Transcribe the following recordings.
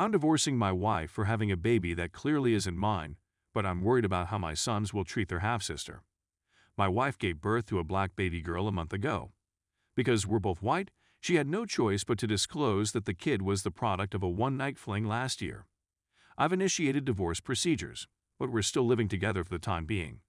I'm divorcing my wife for having a baby that clearly isn't mine, but I'm worried about how my sons will treat their half-sister. My wife gave birth to a black baby girl a month ago. Because we're both white, she had no choice but to disclose that the kid was the product of a one-night fling last year. I've initiated divorce procedures, but we're still living together for the time being.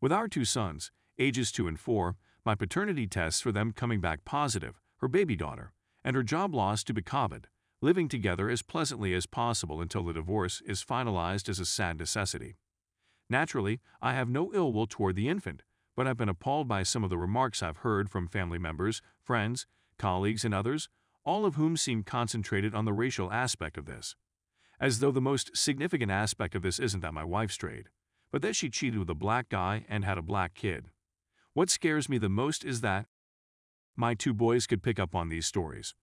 With our two sons, ages 2 and 4, my paternity tests for them coming back positive, her baby daughter, and her job loss to be COVID, living together as pleasantly as possible until the divorce is finalized as a sad necessity. Naturally, I have no ill will toward the infant, but I've been appalled by some of the remarks I've heard from family members, friends, colleagues, and others, all of whom seem concentrated on the racial aspect of this. As though the most significant aspect of this isn't that my wife strayed, but that she cheated with a black guy and had a black kid. What scares me the most is that my two boys could pick up on these stories.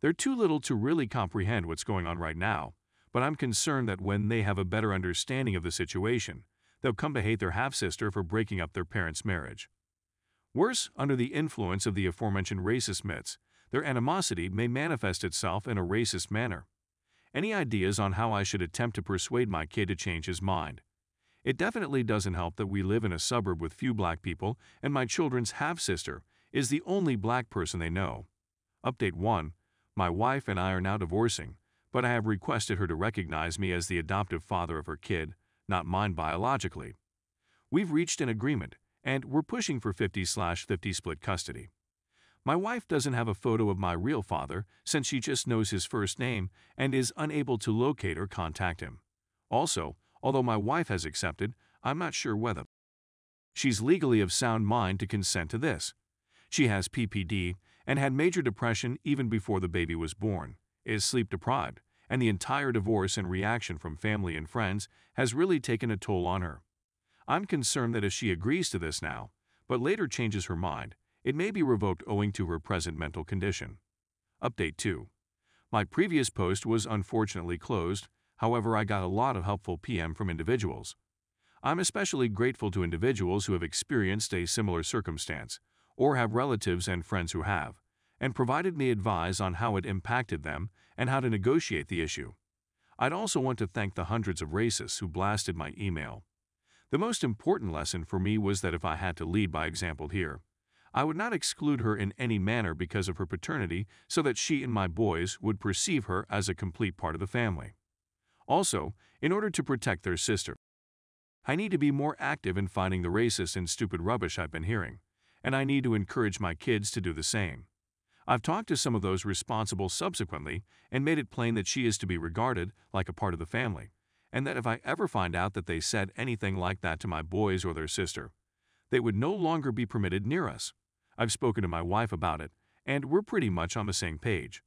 They're too little to really comprehend what's going on right now, but I'm concerned that when they have a better understanding of the situation, they'll come to hate their half-sister for breaking up their parents' marriage. Worse, under the influence of the aforementioned racist myths, their animosity may manifest itself in a racist manner. Any ideas on how I should attempt to persuade my kid to change his mind? It definitely doesn't help that we live in a suburb with few black people and my children's half-sister is the only black person they know. Update 1. My wife and I are now divorcing, but I have requested her to recognize me as the adoptive father of her kid, not mine biologically. We've reached an agreement, and we're pushing for 50/50 split custody. My wife doesn't have a photo of my real father since she just knows his first name and is unable to locate or contact him. Also, although my wife has accepted, I'm not sure whether she's legally of sound mind to consent to this. She has PPD and had major depression even before the baby was born, is sleep deprived, and the entire divorce and reaction from family and friends has really taken a toll on her. I'm concerned that if she agrees to this now, but later changes her mind, it may be revoked owing to her present mental condition. Update 2. My previous post was unfortunately closed, however I got a lot of helpful PM from individuals. I'm especially grateful to individuals who have experienced a similar circumstance, or have relatives and friends who have, and provided me advice on how it impacted them and how to negotiate the issue. I'd also want to thank the hundreds of racists who blasted my email. The most important lesson for me was that if I had to lead by example here, I would not exclude her in any manner because of her paternity so that she and my boys would perceive her as a complete part of the family. Also, in order to protect their sister, I need to be more active in finding the racist and stupid rubbish I've been hearing, and I need to encourage my kids to do the same. I've talked to some of those responsible subsequently and made it plain that she is to be regarded like a part of the family, and that if I ever find out that they said anything like that to my boys or their sister, they would no longer be permitted near us. I've spoken to my wife about it, and we're pretty much on the same page.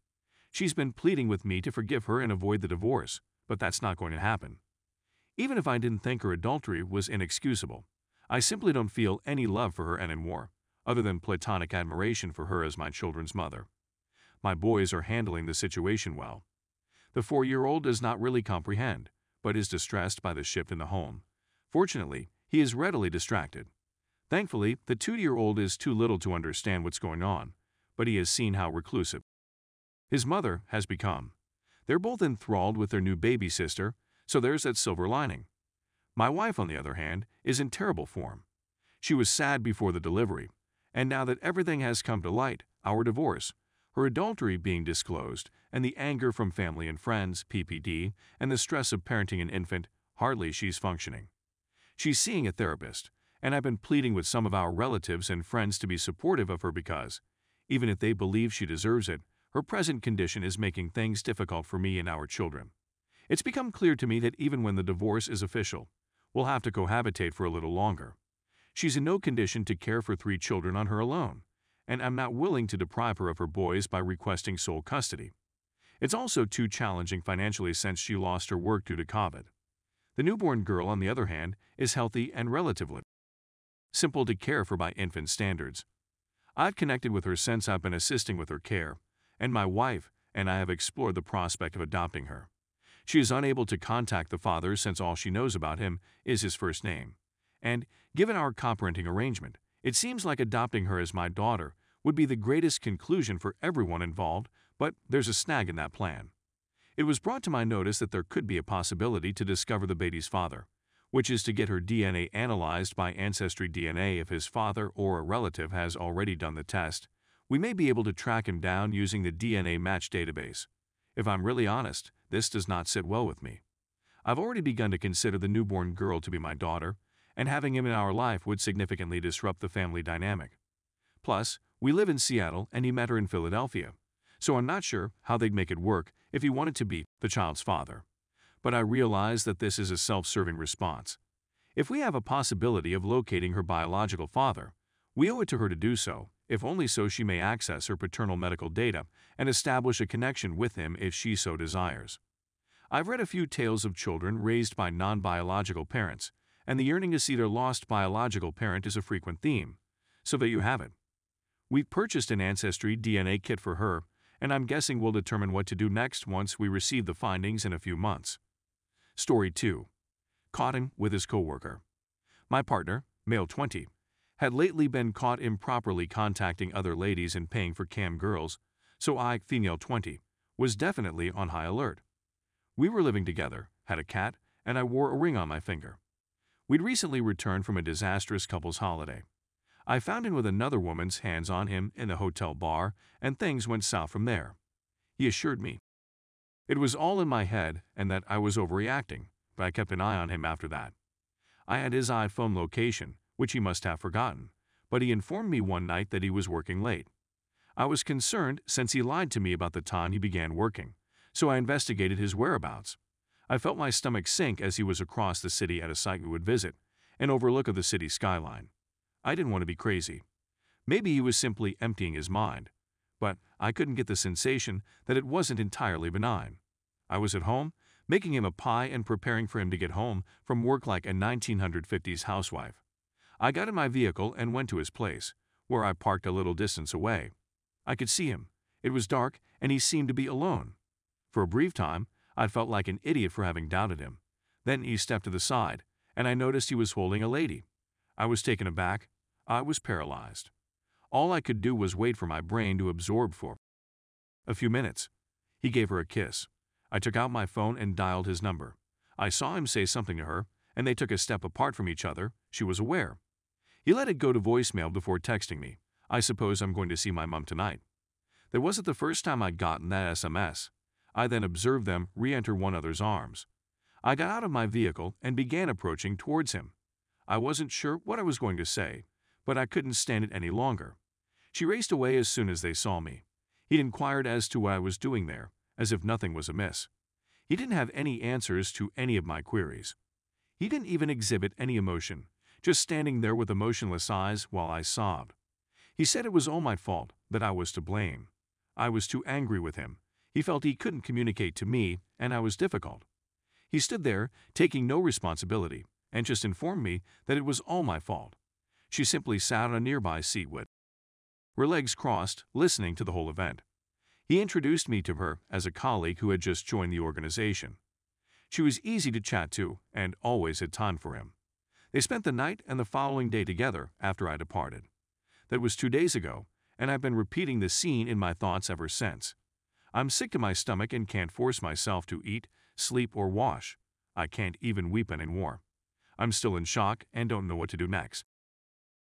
She's been pleading with me to forgive her and avoid the divorce, but that's not going to happen. Even if I didn't think her adultery was inexcusable, I simply don't feel any love for her anymore, other than platonic admiration for her as my children's mother. My boys are handling the situation well. The 4-year-old does not really comprehend, but is distressed by the shift in the home. Fortunately, he is readily distracted. Thankfully, the 2-year-old is too little to understand what's going on, but he has seen how reclusive his mother has become. They're both enthralled with their new baby sister, so there's that silver lining. My wife, on the other hand, is in terrible form. She was sad before the delivery, and now that everything has come to light, our divorce, her adultery being disclosed, and the anger from family and friends, PPD, and the stress of parenting an infant, hardly she's functioning. She's seeing a therapist, and I've been pleading with some of our relatives and friends to be supportive of her because, even if they believe she deserves it, her present condition is making things difficult for me and our children. It's become clear to me that even when the divorce is official, we'll have to cohabitate for a little longer. She's in no condition to care for 3 children on her alone, and I'm not willing to deprive her of her boys by requesting sole custody. It's also too challenging financially since she lost her work due to COVID. The newborn girl, on the other hand, is healthy and relatively simple to care for by infant standards. I've connected with her since I've been assisting with her care, and my wife and I have explored the prospect of adopting her. She is unable to contact the father since all she knows about him is his first name. And, given our co-parenting arrangement, it seems like adopting her as my daughter would be the greatest conclusion for everyone involved, but there's a snag in that plan. It was brought to my notice that there could be a possibility to discover the baby's father, which is to get her DNA analyzed by Ancestry DNA. If his father or a relative has already done the test, we may be able to track him down using the DNA match database. If I'm really honest, this does not sit well with me. I've already begun to consider the newborn girl to be my daughter, and having him in our life would significantly disrupt the family dynamic. Plus, we live in Seattle and he met her in Philadelphia, so I'm not sure how they'd make it work if he wanted to be the child's father. But I realize that this is a self-serving response. If we have a possibility of locating her biological father, we owe it to her to do so, if only so she may access her paternal medical data and establish a connection with him if she so desires. I've read a few tales of children raised by non-biological parents, and the yearning to see their lost biological parent is a frequent theme, so there you have it. We've purchased an Ancestry DNA kit for her, and I'm guessing we'll determine what to do next once we receive the findings in a few months. Story 2. Caught him with his coworker. My partner, male 20, had lately been caught improperly contacting other ladies and paying for cam girls, so I, female 20, was definitely on high alert. We were living together, had a cat, and I wore a ring on my finger. We'd recently returned from a disastrous couple's holiday. I found him with another woman's hands on him in the hotel bar, and things went south from there. He assured me it was all in my head and that I was overreacting, but I kept an eye on him after that. I had his iPhone location, which he must have forgotten, but he informed me one night that he was working late. I was concerned since he lied to me about the time he began working, so I investigated his whereabouts. I felt my stomach sink as he was across the city at a site we would visit, an overlook of the city skyline. I didn't want to be crazy. Maybe he was simply emptying his mind, but I couldn't get the sensation that it wasn't entirely benign. I was at home, making him a pie and preparing for him to get home from work like a 1950s housewife. I got in my vehicle and went to his place, where I parked a little distance away. I could see him. It was dark, and he seemed to be alone. For a brief time, I felt like an idiot for having doubted him. Then he stepped to the side, and I noticed he was holding a lady. I was taken aback. I was paralyzed. All I could do was wait for my brain to absorb for a few minutes. He gave her a kiss. I took out my phone and dialed his number. I saw him say something to her, and they took a step apart from each other. She was aware. He let it go to voicemail before texting me. I suppose I'm going to see my mom tonight. That wasn't the first time I'd gotten that SMS. I then observed them re-enter one another's arms. I got out of my vehicle and began approaching towards him. I wasn't sure what I was going to say, but I couldn't stand it any longer. She raced away as soon as they saw me. He inquired as to what I was doing there, as if nothing was amiss. He didn't have any answers to any of my queries. He didn't even exhibit any emotion, just standing there with emotionless eyes while I sobbed. He said it was all my fault, that I was to blame. I was too angry with him. He felt he couldn't communicate to me, and I was difficult. He stood there, taking no responsibility, and just informed me that it was all my fault. She simply sat on a nearby seat with her legs crossed, listening to the whole event. He introduced me to her as a colleague who had just joined the organization. She was easy to chat to and always had time for him. They spent the night and the following day together after I departed. That was 2 days ago, and I've been repeating the scene in my thoughts ever since. I'm sick to my stomach and can't force myself to eat, sleep, or wash. I can't even weep anymore. I'm still in shock and don't know what to do next.